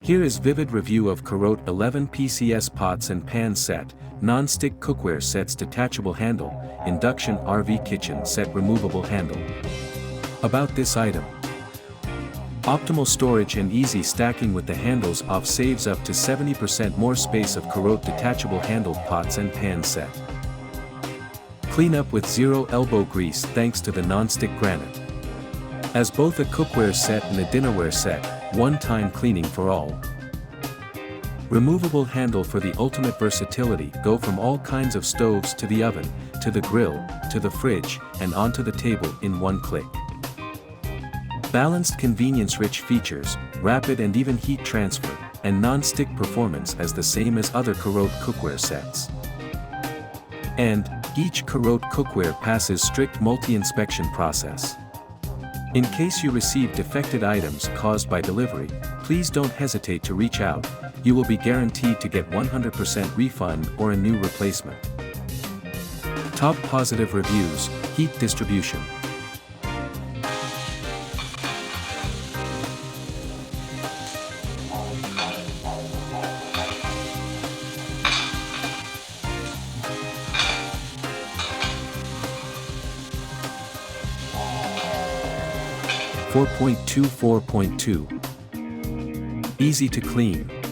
Here is vivid review of Corot 11 PCS Pots and Pan Set, Non-Stick Cookware Set's Detachable Handle, Induction RV Kitchen Set Removable Handle. About this item. Optimal storage and easy stacking with the handles off saves up to 70% more space of Corot Detachable Handled Pots and Pan Set. Clean up with zero elbow grease thanks to the non-stick granite. As both a cookware set and a dinnerware set, one-time cleaning for all. Removable handle for the ultimate versatility. Go from all kinds of stoves to the oven, to the grill, to the fridge, and onto the table in one click. Balanced convenience-rich features, rapid and even heat transfer, and non-stick performance as the same as other Corot cookware sets. And, each Corot cookware passes strict multi-inspection process. In case you receive defected items caused by delivery, please don't hesitate to reach out. You will be guaranteed to get 100% refund or a new replacement. Top positive reviews, heat distribution. .2 4.2 Easy to clean.